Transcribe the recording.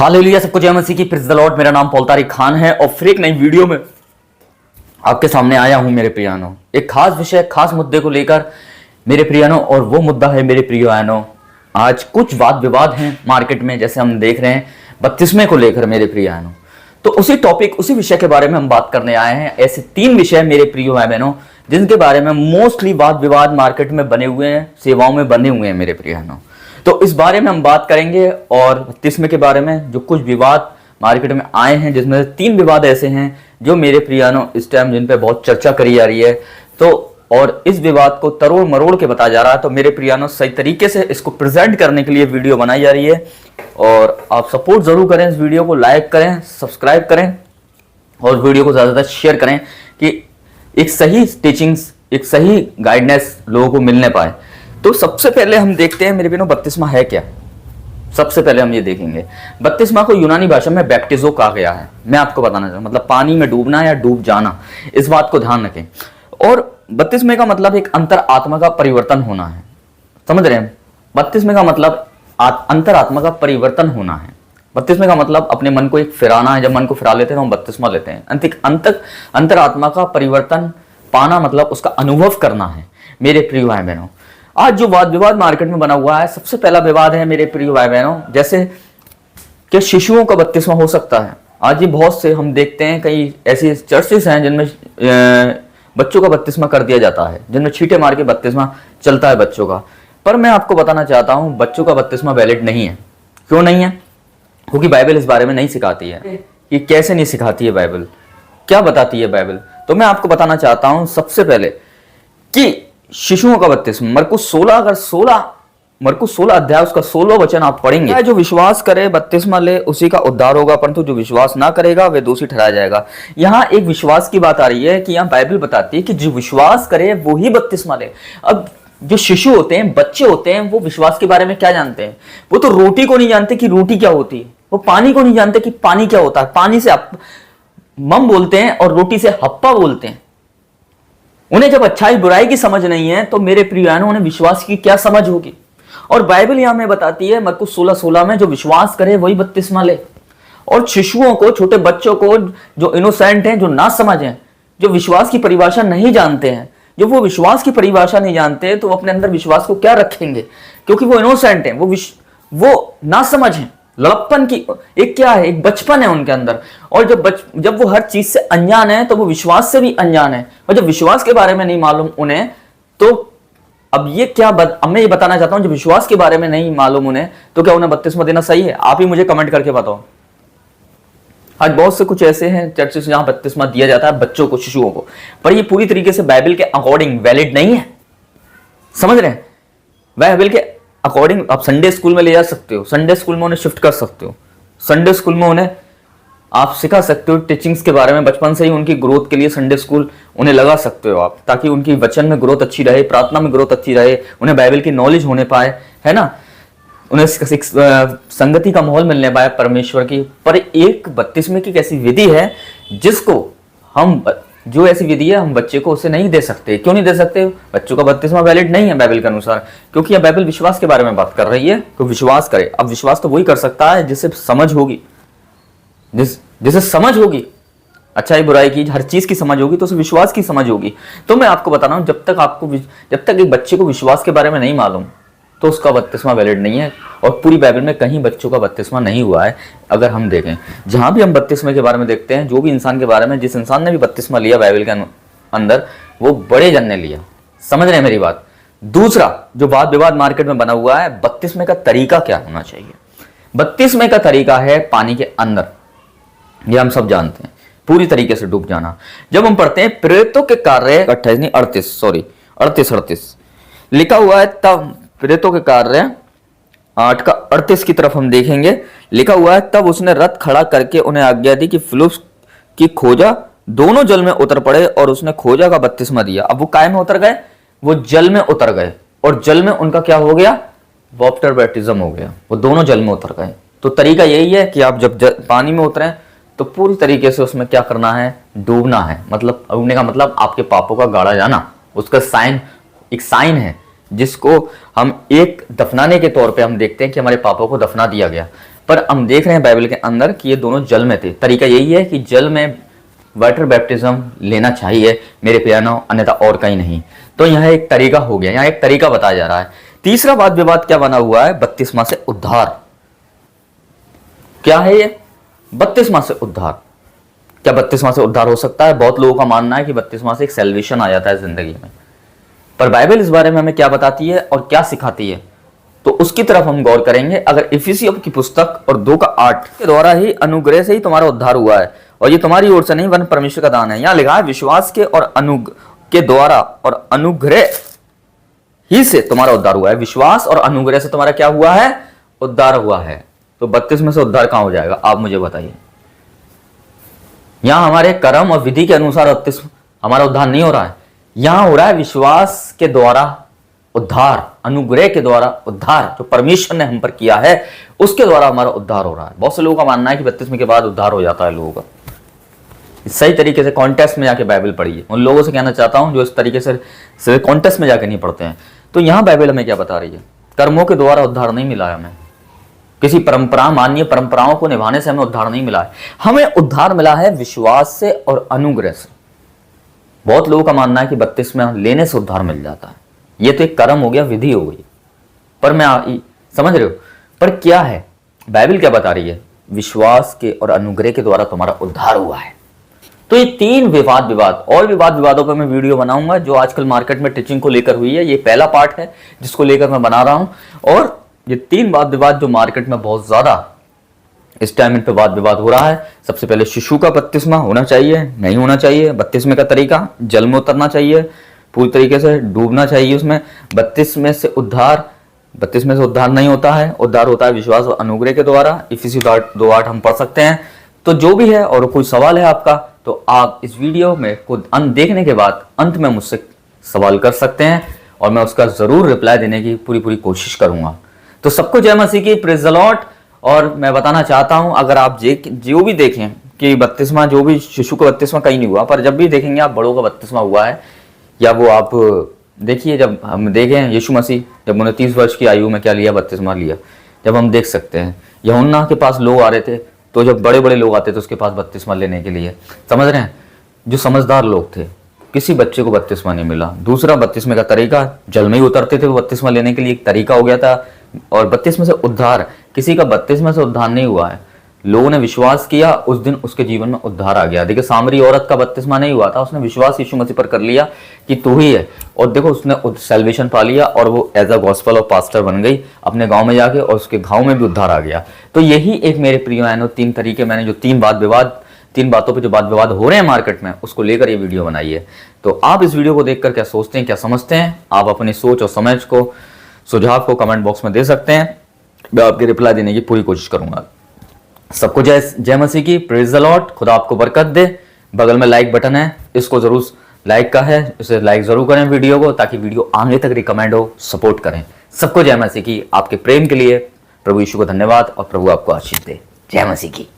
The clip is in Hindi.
हालेलुया, सबको जय मसीह की। Praise the Lord. मेरा नाम पॉल तारिक खान है और फिर एक नई वीडियो में आपके सामने आया हूं मेरे प्रियानो। एक खास विषय, खास मुद्दे को लेकर मेरे प्रियानो, और वो मुद्दा है मेरे प्रियानो, आज कुछ वाद विवाद हैं मार्केट में, जैसे हम देख रहे हैं बपतिस्मे को लेकर मेरे प्रियानो। तो उसी टॉपिक, उसी विषय के बारे में हम बात करने आए हैं। ऐसे 3 विषय मेरे प्रियो भाई बहनों जिनके बारे में मोस्टली वाद विवाद मार्केट में बने हुए हैं, सेवाओं में बने हुए हैं मेरे प्रियानो। तो इस बारे में हम बात करेंगे, और बपतिस्मे के बारे में जो कुछ विवाद मार्केट में आए हैं, जिसमें से 3 विवाद ऐसे हैं जो मेरे प्रियानो इस टाइम जिन पे बहुत चर्चा करी जा रही है। तो और इस विवाद को तरोड़ मरोड़ के बताया जा रहा है। तो मेरे प्रियानो सही तरीके से इसको प्रेजेंट करने के लिए वीडियो बनाई जा रही है, और आप सपोर्ट जरूर करें, इस वीडियो को लाइक करें, सब्सक्राइब करें और वीडियो को ज्यादा शेयर करें कि एक सही टीचिंग्स, एक सही गाइडेंस लोगों को मिलने पाए। तो सबसे पहले हम देखते हैं मेरे प्रियो, बपतिस्मा है क्या। सबसे पहले हम ये देखेंगे, बपतिस्मा को यूनानी भाषा में बैप्टिजो कहा गया है। मैं आपको बताना चाहूँ, मतलब पानी में डूबना या डूब जाना, इस बात को ध्यान रखें। और बपतिस्मे का मतलब एक अंतर आत्मा का परिवर्तन होना है। समझ रहे हैं? बपतिस्मे का मतलब अंतर आत्मा का परिवर्तन होना है। बपतिस्मे का मतलब अपने मन को एक फिराना है। जब मन को फिरा लेते हैं तो हम बपतिस्मा लेते हैं। अंतर आत्मा का परिवर्तन पाना मतलब उसका अनुभव करना है मेरे प्रिय भाई बहनों। आज जो वाद विवाद मार्केट में बना हुआ है, सबसे पहला विवाद है मेरे प्रिय भाई बहनों, जैसे कि शिशुओं का बपतिस्मा हो सकता है। आज ये बहुत से हम देखते हैं, कई ऐसी चर्चेस हैं जिनमें बच्चों का बपतिस्मा कर दिया जाता है, जिनमें छींटे मार के बपतिस्मा चलता है बच्चों का। पर मैं आपको बताना चाहता हूं, बच्चों का बपतिस्मा वैलिड नहीं है। क्यों नहीं है? क्योंकि बाइबल इस बारे में नहीं सिखाती है। कि कैसे नहीं सिखाती है बाइबल, क्या बताती है बाइबल? तो मैं आपको बताना चाहता हूं सबसे पहले कि शिशुओं का बपतिस्मा मरकुस 16 अध्याय उसका 16वां वचन आप पढ़ेंगे, जो विश्वास करे बपतिस्मा ले उसी का उद्धार होगा, परंतु जो विश्वास ना करेगा वे दोषी ठहराया जाएगा। यहाँ एक विश्वास की बात आ रही है कि यहाँ बाइबल बताती है कि जो विश्वास करे वो ही बपतिस्मा ले। अब जो शिशु होते हैं, बच्चे होते हैं, वो विश्वास के बारे में क्या जानते हैं? वो तो रोटी को नहीं जानते कि रोटी क्या होती है, वो पानी को नहीं जानते कि पानी क्या होता है। पानी से मम बोलते हैं और रोटी से हप्पा बोलते हैं। उन्हें जब अच्छाई बुराई की समझ नहीं है तो मेरे प्रियानो उन्हें विश्वास की क्या समझ होगी? और बाइबल यहां में बताती है मरकुस 16:16 में, जो विश्वास करे वही बपतिस्मा ले। और शिशुओं को, छोटे बच्चों को, जो इनोसेंट हैं, जो ना समझ हैं, जो विश्वास की परिभाषा नहीं जानते हैं, जब वो विश्वास की परिभाषा नहीं जानते तो वो अपने अंदर विश्वास को क्या रखेंगे? क्योंकि वो इनोसेंट हैं, वो ना समझ हैं, लड़प्पन की एक क्या है, एक बचपन है उनके अंदर। और जब वो हर चीज से अनजान है तो वो विश्वास से भी अनजान है। और जब विश्वास के बारे में नहीं मालूम उन्हें, तो अब मैं ये बताना चाहता हूं, जब विश्वास के बारे में नहीं मालूम उन्हें, तो क्या उन्हें बपतिस्मा देना सही है? आप ही मुझे कमेंट करके बताओ। आज बहुत से कुछ ऐसे हैं चर्चेस जहां बपतिस्मा दिया जाता है बच्चों को, शिशुओं को, पर ये पूरी तरीके से बाइबल के अकॉर्डिंग वैलिड नहीं है। समझ रहे हैं? बाइबल के अकॉर्डिंग आप संडे स्कूल में ले जा सकते हो, संडे स्कूल में उन्हें शिफ्ट कर सकते हो, संडे स्कूल में उन्हें आप सिखा सकते हो टीचिंग्स के बारे में। बचपन से ही उनकी ग्रोथ के लिए संडे स्कूल उन्हें लगा सकते हो आप, ताकि उनकी वचन में ग्रोथ अच्छी रहे, प्रार्थना में ग्रोथ अच्छी रहे, उन्हें बाइबल की नॉलेज होने पाए, है ना, उन्हें संगति का माहौल मिलने पाए परमेश्वर की। पर एक बपतिस्मे की ऐसी विधि है जिसको हम, जो ऐसी विधि है हम बच्चे को उसे नहीं दे सकते। क्यों नहीं दे सकते? बच्चों का बपतिस्मा वैलिड नहीं है बाइबल के अनुसार, क्योंकि यह बाइबल विश्वास के बारे में बात कर रही है कि विश्वास करे। अब विश्वास तो वही कर सकता है जिसे समझ होगी, जिसे समझ होगी अच्छाई बुराई की, हर चीज की समझ होगी, तो उसे विश्वास की समझ होगी। तो मैं आपको बता रहा हूं, जब तक एक बच्चे को विश्वास के बारे में नहीं मालूम तो उसका बपतिस्मा वैलिड नहीं है। और पूरी बाइबल में कहीं बच्चों का बपतिस्मा नहीं हुआ है। अगर हम देखें, जहां भी हम बपतिस्मे के बारे में देखते हैं, जो भी इंसान के बारे में, जिस इंसान ने भी बपतिस्मा लिया बाइबल के अंदर, वो बड़े जन ने लिया। समझ रहे हैं मेरी बात? दूसरा जो वाद विवाद मार्केट में बना हुआ है, बपतिस्मे का तरीका क्या होना चाहिए? बपतिस्मे का तरीका है पानी के अंदर, ये हम सब जानते हैं, पूरी तरीके से डूब जाना। जब हम पढ़ते हैं प्रेरितों के कार्य 38 लिखा हुआ है, तब प्रेरितों के कार्य 8:38 की तरफ हम देखेंगे, लिखा हुआ है, तब उसने रथ खड़ा करके उन्हें आज्ञा दी कि फिलिप्पुस की खोजा दोनों जल में उतर पड़े, और उसने खोजा का बपतिस्मा दिया। अब वो काय में उतर गए? वो जल में उतर गए, और जल में उनका क्या हो गया? वाटर बैप्टिज्म हो गया। वो दोनों जल में उतर गए। तो तरीका यही है कि आप जब पानी में उतरे तो पूरी तरीके से उसमें क्या करना है? डूबना है। मतलब डूबने का मतलब आपके पापों का गाड़ा जाना, उसका साइन, एक साइन है जिसको हम एक दफनाने के तौर पे हम देखते हैं कि हमारे पापों को दफना दिया गया। पर हम देख रहे हैं बाइबल के अंदर कि ये दोनों जल में थे। तरीका यही है कि जल में वाटर बैप्टिज्म लेना चाहिए मेरे प्यारों, अन्यथा और कहीं नहीं। तो यह एक तरीका हो गया, यहाँ एक तरीका बताया जा रहा है। तीसरा वाद विवाद क्या बना हुआ है? बपतिस्मा से उद्धार। क्या है ये? बपतिस्मा से उद्धार। क्या बपतिस्मा से उद्धार हो सकता है? बहुत लोगों का मानना है कि बपतिस्मा से एक सैल्वेशन आ जाता है जिंदगी में, पर बाइबल इस बारे में हमें क्या बताती है और क्या सिखाती है, तो उसकी तरफ हम गौर करेंगे। अगर इफिसियों की पुस्तक और 2:8 के द्वारा ही, अनुग्रह से ही तुम्हारा उद्धार हुआ है, और ये तुम्हारी ओर से नहीं वरन परमेश्वर का दान है। यहाँ लिखा है विश्वास के और के द्वारा और अनुग्रह ही से तुम्हारा उद्धार हुआ है। विश्वास और अनुग्रह से तुम्हारा क्या हुआ है? उद्धार हुआ है। तो बपतिस्मा से उद्धार कहां हो जाएगा? आप मुझे बताइए। यहां हमारे कर्म और विधि के अनुसार बपतिस्मा हमारा उद्धार नहीं हो रहा है, यहां हो रहा है विश्वास के द्वारा उद्धार, अनुग्रह के द्वारा उद्धार, जो परमेश्वर ने हम पर किया है उसके द्वारा हमारा उद्धार हो रहा है। बहुत से लोगों का मानना है कि बपतिस्मा के बाद उद्धार हो जाता है लोगों का। सही तरीके से कॉन्टेक्स्ट में जाके बाइबल पढ़िए। उन लोगों से कहना चाहता हूं जो इस तरीके से कॉन्टेक्स्ट में जाके नहीं पढ़ते हैं। तो यहां बाइबल हमें क्या बता रही है? कर्मों के द्वारा उद्धार नहीं मिला है हमें, किसी परंपरा, माननीय परंपराओं को निभाने से हमें उद्धार नहीं मिला है। हमें उद्धार मिला है विश्वास से और अनुग्रह से। बहुत लोगों का मानना है कि बपतिस्मा लेने से उद्धार मिल जाता है। ये तो एक कर्म हो गया, विधि हो गई। पर मैं समझ रहे हो, पर क्या है बाइबल क्या बता रही है? विश्वास के और अनुग्रह के द्वारा तुम्हारा उद्धार हुआ है। तो ये 3 विवाद और विवादों पर मैं वीडियो बनाऊंगा जो आजकल मार्केट में टीचिंग को लेकर हुई है। ये पहला पार्ट है जिसको लेकर मैं बना रहा हूं। और ये 3 वाद विवाद जो मार्केट में बहुत ज्यादा इस टाइम इन पे वाद विवाद हो रहा है। सबसे पहले शिशु का बपतिस्मा होना चाहिए, नहीं होना चाहिए। बपतिस्मे का तरीका, जल में उतरना चाहिए, पूरी तरीके से डूबना चाहिए उसमें। बपतिस्मे से उद्धार नहीं होता है, उद्धार होता है विश्वास और अनुग्रह के द्वारा। इफिसियों 2:8 हम पढ़ सकते हैं। तो जो भी है, और कोई सवाल है आपका, तो आप इस वीडियो में को देखने के बाद अंत में मुझसे सवाल कर सकते हैं और मैं उसका जरूर रिप्लाई देने की पूरी कोशिश करूंगा। तो सबको जय मसीह की, प्रेज द लॉर्ड। और मैं बताना चाहता हूं, अगर आप जो भी देखें कि बपतिस्मा, जो भी शिशु का बपतिस्मा कहीं नहीं हुआ, पर जब भी देखेंगे आप बड़ों का बपतिस्मा हुआ है, या वो आप देखिए, जब हम देखें यीशु मसीह जब 29 वर्ष की आयु में क्या लिया? बपतिस्मा लिया। जब हम देख सकते हैं यूहन्ना के पास लोग आ रहे थे, तो जब बड़े बड़े लोग आते थे उसके पास बपतिस्मा लेने के लिए, समझ रहे हैं, जो समझदार लोग थे, किसी बच्चे को बपतिस्मा नहीं मिला। दूसरा, बपतिस्मे का तरीका, जल में ही उतरते थे, बपतिस्मा लेने के लिए एक तरीका हो गया था। और बपतिस्मे से उद्धार, किसी का बपतिस्मे से उद्धार नहीं हुआ है। लोगों ने विश्वास किया, उस दिन उसके जीवन में उद्धार आ गया। देखिए, सामरी औरत का बपतिस्मा नहीं हुआ था, उसने विश्वास यीशु मसीह पर कर लिया कि तू ही है, और देखो उसने सैल्वेशन पा लिया, और वो एज अ गॉस्पल और पास्टर बन गई अपने गांव में जाके, और उसके गांव में भी उद्धार आ गया। तो यही एक मेरे प्रिय बहनों 3 तरीके, मैंने जो 3 बातों पे जो वाद विवाद हो रहे हैं मार्केट में, उसको लेकर ये वीडियो बनाई है। तो आप इस वीडियो को देखकर क्या सोचते हैं, क्या समझते हैं? आप अपनी सोच और समझ को, सुझाव को कमेंट बॉक्स में दे सकते हैं। मैं आपके रिप्लाई देने की पूरी कोशिश करूंगा। सबको जय मसीह की, प्रेज द लॉर्ड। खुदा आपको बरकत दे। बगल में लाइक बटन है, इसको जरूर लाइक का है, इसे लाइक जरूर करें वीडियो को, ताकि वीडियो आगे तक रिकमेंड हो, सपोर्ट करें। सबको जय मसीह की। आपके प्रेम के लिए प्रभु यीशु को धन्यवाद, और प्रभु आपको आशीष दे। जय मसीह की।